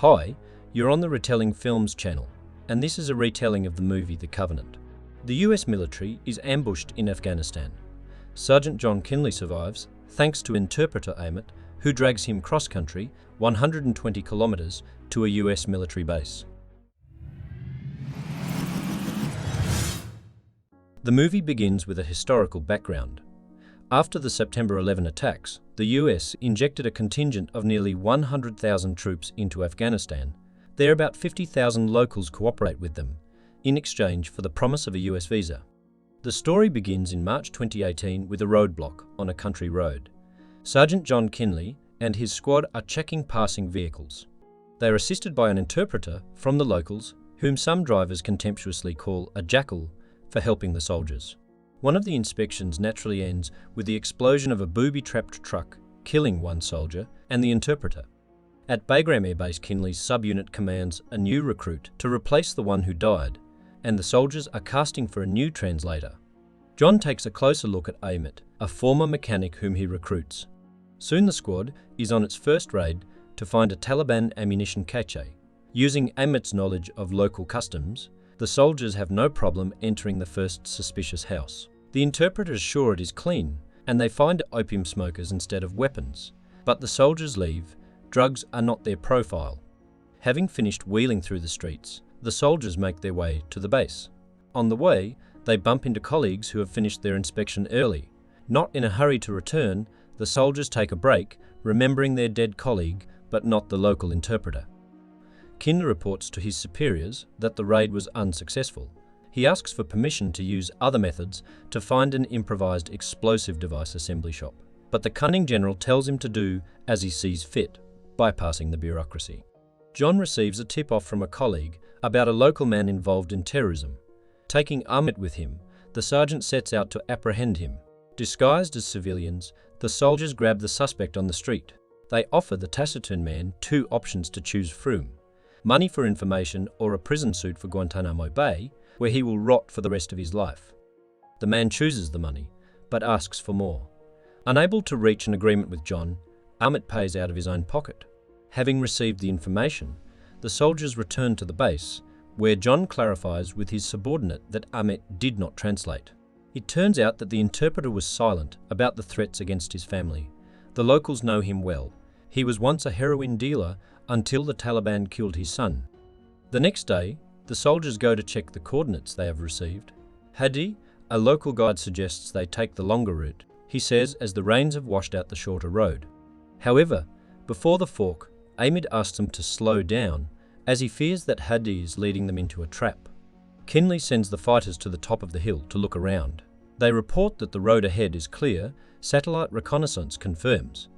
Hi, you're on the Retelling Films channel, and this is a retelling of the movie The Covenant. The US military is ambushed in Afghanistan. Sergeant John Kinley survives, thanks to interpreter Ahmed, who drags him cross-country 120 kilometers to a US military base. The movie begins with a historical background. After the September 11 attacks, the US injected a contingent of nearly 100,000 troops into Afghanistan. There about 50,000 locals cooperate with them, in exchange for the promise of a US visa. The story begins in March 2018 with a roadblock on a country road. Sergeant John Kinley and his squad are checking passing vehicles. They are assisted by an interpreter from the locals, whom some drivers contemptuously call a jackal, for helping the soldiers. One of the inspections naturally ends with the explosion of a booby-trapped truck, killing one soldier and the interpreter. At Bagram Air Base, Kinley's subunit commands a new recruit to replace the one who died, and the soldiers are casting for a new translator. John takes a closer look at Ahmed, a former mechanic whom he recruits. Soon the squad is on its first raid to find a Taliban ammunition cache. Using Ahmed's knowledge of local customs, the soldiers have no problem entering the first suspicious house. The interpreter is sure it is clean, and they find opium smokers instead of weapons. But the soldiers leave. Drugs are not their profile. Having finished wheeling through the streets, the soldiers make their way to the base. On the way, they bump into colleagues who have finished their inspection early. Not in a hurry to return, the soldiers take a break, remembering their dead colleague, but not the local interpreter. Kinley reports to his superiors that the raid was unsuccessful. He asks for permission to use other methods to find an improvised explosive device assembly shop. But the cunning general tells him to do as he sees fit, bypassing the bureaucracy. John receives a tip-off from a colleague about a local man involved in terrorism. Taking Ahmed with him, the sergeant sets out to apprehend him. Disguised as civilians, the soldiers grab the suspect on the street. They offer the taciturn man two options to choose from: money for information or a prison suit for Guantanamo Bay, where he will rot for the rest of his life. The man chooses the money, but asks for more. Unable to reach an agreement with John, Ahmed pays out of his own pocket. Having received the information, the soldiers return to the base, where John clarifies with his subordinate that Ahmed did not translate. It turns out that the interpreter was silent about the threats against his family. The locals know him well. He was once a heroin dealer until the Taliban killed his son. The next day, the soldiers go to check the coordinates they have received. Hadi, a local guide, suggests they take the longer route, he says, as the rains have washed out the shorter road. However, before the fork, Ahmed asks them to slow down, as he fears that Hadi is leading them into a trap. Kinley sends the fighters to the top of the hill to look around. They report that the road ahead is clear. Satellite reconnaissance confirms.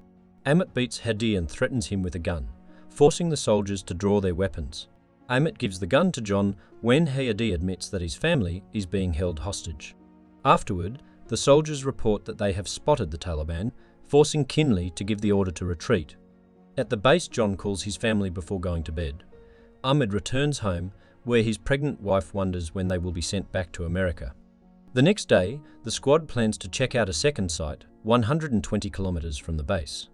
Ahmed beats Hadi and threatens him with a gun, forcing the soldiers to draw their weapons. Ahmed gives the gun to John when Hadi admits that his family is being held hostage. Afterward, the soldiers report that they have spotted the Taliban, forcing Kinley to give the order to retreat. At the base, John calls his family before going to bed. Ahmed returns home, where his pregnant wife wonders when they will be sent back to America. The next day, the squad plans to check out a second site, 120 kilometers from the base.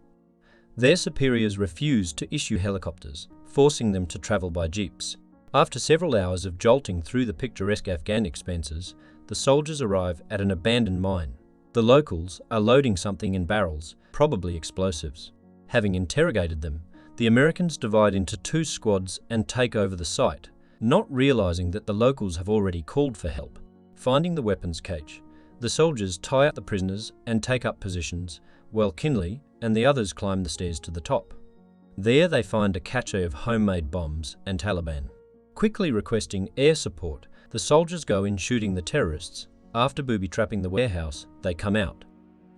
Their superiors refuse to issue helicopters, forcing them to travel by jeeps. After several hours of jolting through the picturesque Afghan expanses, the soldiers arrive at an abandoned mine. The locals are loading something in barrels, probably explosives. Having interrogated them, the Americans divide into two squads and take over the site, not realizing that the locals have already called for help. Finding the weapons cache, the soldiers tie up the prisoners and take up positions, while Kinley and the others climb the stairs to the top. There they find a cache of homemade bombs and Taliban. Quickly requesting air support, the soldiers go in shooting the terrorists. After booby-trapping the warehouse, they come out.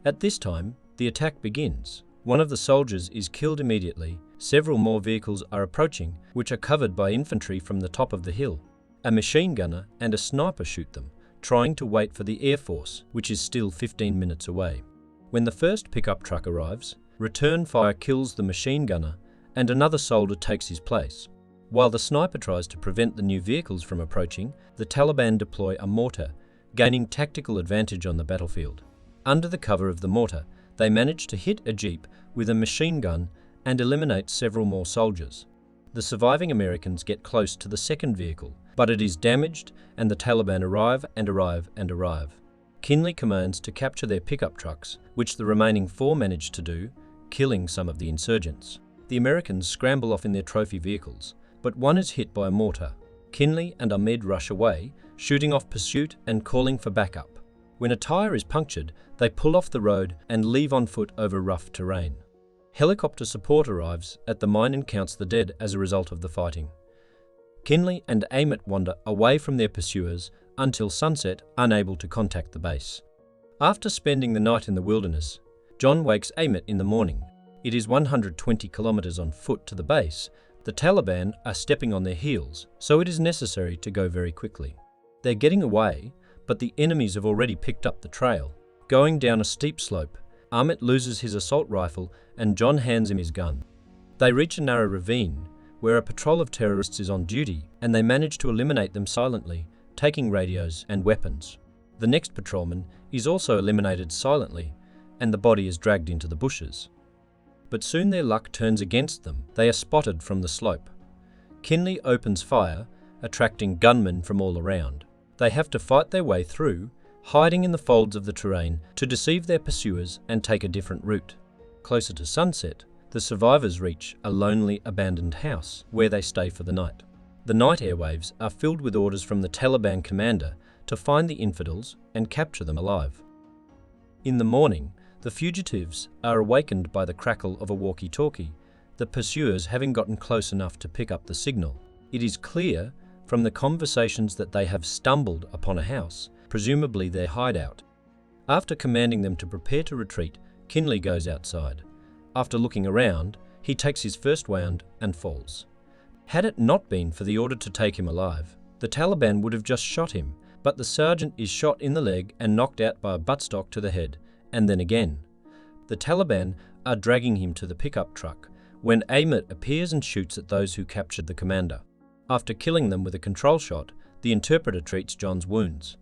At this time, the attack begins. One of the soldiers is killed immediately. Several more vehicles are approaching, which are covered by infantry from the top of the hill. A machine gunner and a sniper shoot them, trying to wait for the Air Force, which is still 15 minutes away. When the first pickup truck arrives, return fire kills the machine gunner and another soldier takes his place. While the sniper tries to prevent the new vehicles from approaching, the Taliban deploy a mortar, gaining tactical advantage on the battlefield. Under the cover of the mortar, they manage to hit a jeep with a machine gun and eliminate several more soldiers. The surviving Americans get close to the second vehicle, but it is damaged and the Taliban arrive. Kinley commands to capture their pickup trucks, which the remaining 4 manage to do, killing some of the insurgents. The Americans scramble off in their trophy vehicles, but one is hit by a mortar. Kinley and Ahmed rush away, shooting off pursuit and calling for backup. When a tire is punctured, they pull off the road and leave on foot over rough terrain. Helicopter support arrives at the mine and counts the dead as a result of the fighting. Kinley and Ahmed wander away from their pursuers until sunset, unable to contact the base. After spending the night in the wilderness, John wakes Ahmed in the morning. It is 120 kilometers on foot to the base. The Taliban are stepping on their heels, so it is necessary to go very quickly. They're getting away, but the enemies have already picked up the trail. Going down a steep slope, Ahmed loses his assault rifle and John hands him his gun. They reach a narrow ravine where a patrol of terrorists is on duty, and they manage to eliminate them silently, taking radios and weapons. The next patrolman is also eliminated silently, and the body is dragged into the bushes. But soon their luck turns against them. They are spotted from the slope. Kinley opens fire, attracting gunmen from all around. They have to fight their way through, hiding in the folds of the terrain to deceive their pursuers and take a different route. Closer to sunset, the survivors reach a lonely, abandoned house where they stay for the night. The night airwaves are filled with orders from the Taliban commander to find the infidels and capture them alive. In the morning, the fugitives are awakened by the crackle of a walkie-talkie, the pursuers having gotten close enough to pick up the signal. It is clear from the conversations that they have stumbled upon a house, presumably their hideout. After commanding them to prepare to retreat, Kinley goes outside. After looking around, he takes his first wound and falls. Had it not been for the order to take him alive, the Taliban would have just shot him, but the sergeant is shot in the leg and knocked out by a buttstock to the head, and then again. The Taliban are dragging him to the pickup truck when Ahmed appears and shoots at those who captured the commander. After killing them with a control shot, the interpreter treats John's wounds.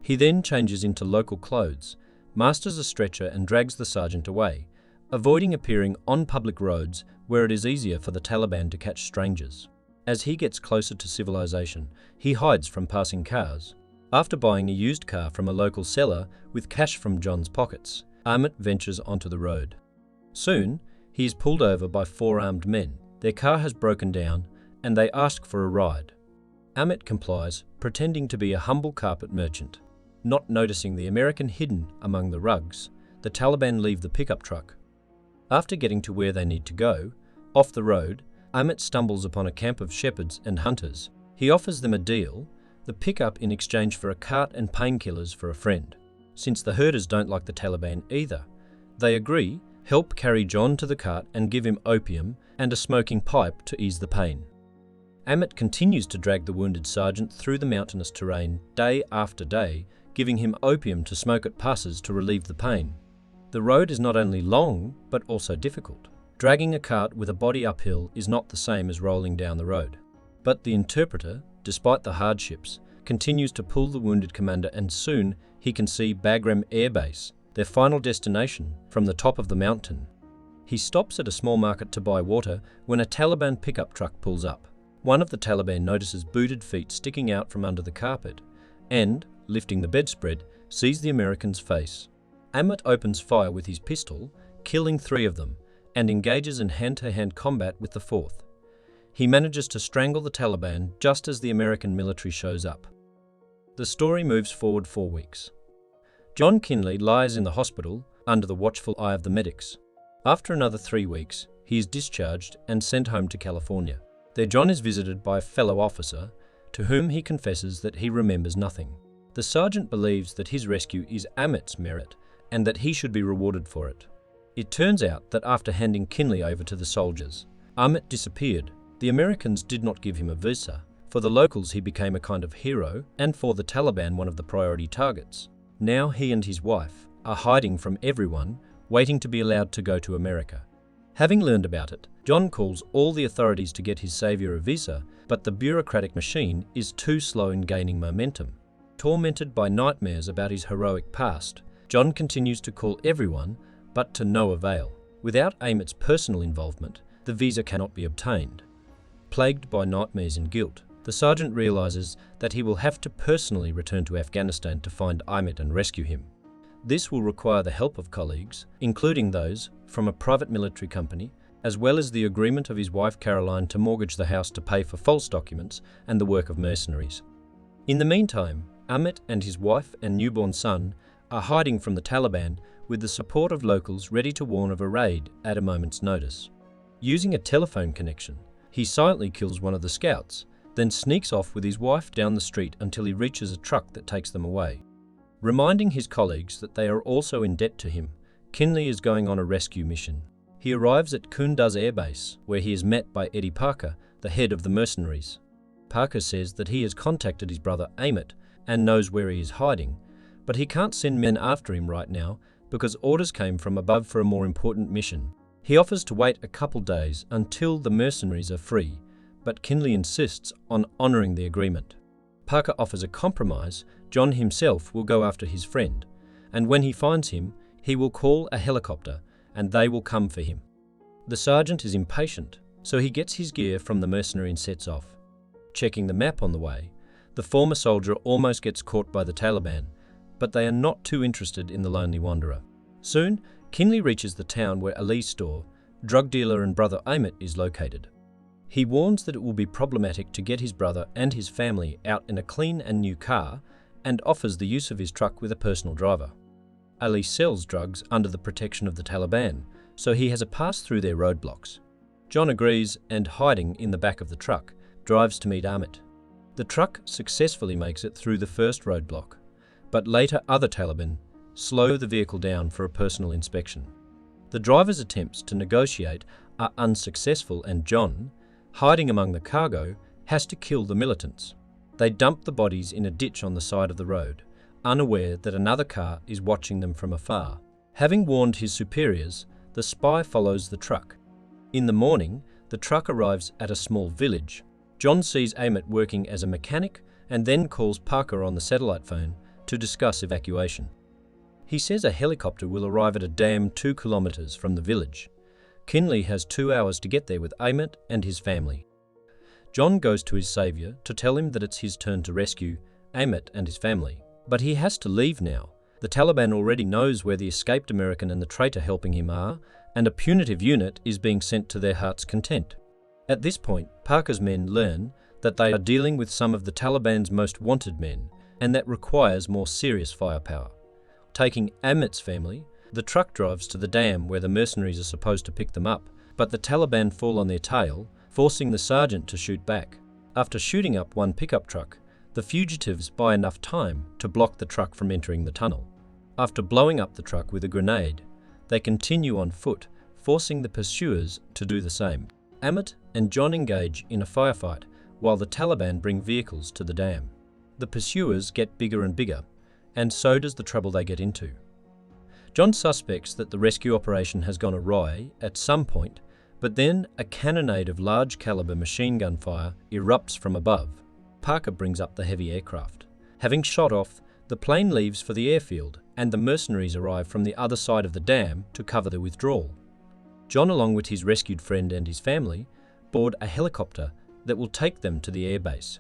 He then changes into local clothes, masters a stretcher and drags the sergeant away, avoiding appearing on public roads where it is easier for the Taliban to catch strangers. As he gets closer to civilization, he hides from passing cars. After buying a used car from a local seller with cash from John's pockets, Ahmed ventures onto the road. Soon, he is pulled over by 4 armed men. Their car has broken down and they ask for a ride. Ahmed complies, pretending to be a humble carpet merchant. Not noticing the American hidden among the rugs, the Taliban leave the pickup truck. After getting to where they need to go, off the road, Ahmed stumbles upon a camp of shepherds and hunters. He offers them a deal, the pickup in exchange for a cart and painkillers for a friend. Since the herders don't like the Taliban either, they agree, help carry John to the cart and give him opium and a smoking pipe to ease the pain. Ahmed continues to drag the wounded sergeant through the mountainous terrain day after day, giving him opium to smoke at passes to relieve the pain. The road is not only long, but also difficult. Dragging a cart with a body uphill is not the same as rolling down the road. But the interpreter, despite the hardships, continues to pull the wounded commander, and soon he can see Bagram Air Base, their final destination, from the top of the mountain. He stops at a small market to buy water when a Taliban pickup truck pulls up. One of the Taliban notices booted feet sticking out from under the carpet and, lifting the bedspread, sees the American's face. Ahmed opens fire with his pistol, killing 3 of them, and engages in hand-to-hand combat with the 4th. He manages to strangle the Taliban just as the American military shows up. The story moves forward 4 weeks. John Kinley lies in the hospital under the watchful eye of the medics. After another 3 weeks, he is discharged and sent home to California. There John is visited by a fellow officer, to whom he confesses that he remembers nothing. The sergeant believes that his rescue is Ahmed's merit and that he should be rewarded for it. It turns out that after handing Kinley over to the soldiers, Ahmed disappeared. The Americans did not give him a visa. For the locals he became a kind of hero, and for the Taliban one of the priority targets. Now he and his wife are hiding from everyone, waiting to be allowed to go to America. Having learned about it, John calls all the authorities to get his savior a visa, but the bureaucratic machine is too slow in gaining momentum. Tormented by nightmares about his heroic past, John continues to call everyone, but to no avail. Without Ahmed's personal involvement, the visa cannot be obtained. Plagued by nightmares and guilt, the sergeant realizes that he will have to personally return to Afghanistan to find Ahmed and rescue him. This will require the help of colleagues, including those from a private military company, as well as the agreement of his wife Caroline to mortgage the house to pay for false documents and the work of mercenaries. In the meantime, Ahmed and his wife and newborn son are hiding from the Taliban with the support of locals ready to warn of a raid at a moment's notice. Using a telephone connection, he silently kills one of the scouts, then sneaks off with his wife down the street until he reaches a truck that takes them away. Reminding his colleagues that they are also in debt to him, Kinley is going on a rescue mission. He arrives at Kunduz Air Base, where he is met by Eddie Parker, the head of the mercenaries. Parker says that he has contacted his brother Ahmed and knows where he is hiding, but he can't send men after him right now because orders came from above for a more important mission. He offers to wait a couple days until the mercenaries are free, but Kinley insists on honoring the agreement. Parker offers a compromise. John himself will go after his friend, and when he finds him, he will call a helicopter and they will come for him. The sergeant is impatient, so he gets his gear from the mercenary and sets off. Checking the map on the way, the former soldier almost gets caught by the Taliban, but they are not too interested in the lonely wanderer. Soon, Kinley reaches the town where Ali's store, drug dealer and brother Ahmed, is located. He warns that it will be problematic to get his brother and his family out in a clean and new car and offers the use of his truck with a personal driver. Ali sells drugs under the protection of the Taliban, so he has a pass through their roadblocks. John agrees and, hiding in the back of the truck, drives to meet Ahmed. The truck successfully makes it through the first roadblock, but later other Taliban slow the vehicle down for a personal inspection. The driver's attempts to negotiate are unsuccessful and John, hiding among the cargo, has to kill the militants. They dump the bodies in a ditch on the side of the road, unaware that another car is watching them from afar. Having warned his superiors, the spy follows the truck. In the morning, the truck arrives at a small village. John sees Ahmed working as a mechanic and then calls Parker on the satellite phone to discuss evacuation. He says a helicopter will arrive at a dam 2 kilometers from the village. Kinley has 2 hours to get there with Ahmed and his family. John goes to his savior to tell him that it's his turn to rescue Ahmed and his family. But he has to leave now. The Taliban already knows where the escaped American and the traitor helping him are, and a punitive unit is being sent to their heart's content. At this point, Parker's men learn that they are dealing with some of the Taliban's most wanted men, and that requires more serious firepower. Taking Ahmed's family, the truck drives to the dam where the mercenaries are supposed to pick them up, but the Taliban fall on their tail, forcing the sergeant to shoot back. After shooting up one pickup truck, the fugitives buy enough time to block the truck from entering the tunnel. After blowing up the truck with a grenade, they continue on foot, forcing the pursuers to do the same. Ahmed and John engage in a firefight while the Taliban bring vehicles to the dam. The pursuers get bigger and bigger, and so does the trouble they get into. John suspects that the rescue operation has gone awry at some point, but then a cannonade of large caliber machine gun fire erupts from above. Parker brings up the heavy aircraft. Having shot off, the plane leaves for the airfield and the mercenaries arrive from the other side of the dam to cover the withdrawal. John, along with his rescued friend and his family, board a helicopter that will take them to the airbase.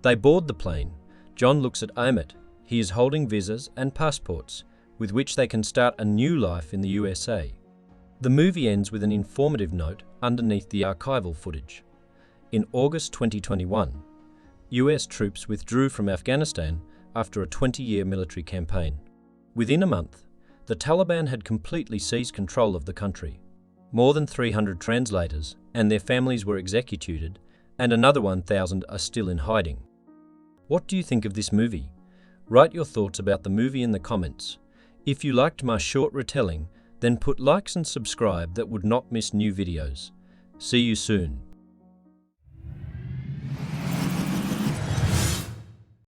They board the plane. John looks at Ahmed. He is holding visas and passports with which they can start a new life in the USA. The movie ends with an informative note underneath the archival footage. In August 2021, US troops withdrew from Afghanistan after a 20-year military campaign. Within a month, the Taliban had completely seized control of the country. More than 300 translators and their families were executed, and another 1,000 are still in hiding. What do you think of this movie? Write your thoughts about the movie in the comments. If you liked my short retelling, then put likes and subscribe that would not miss new videos. See you soon.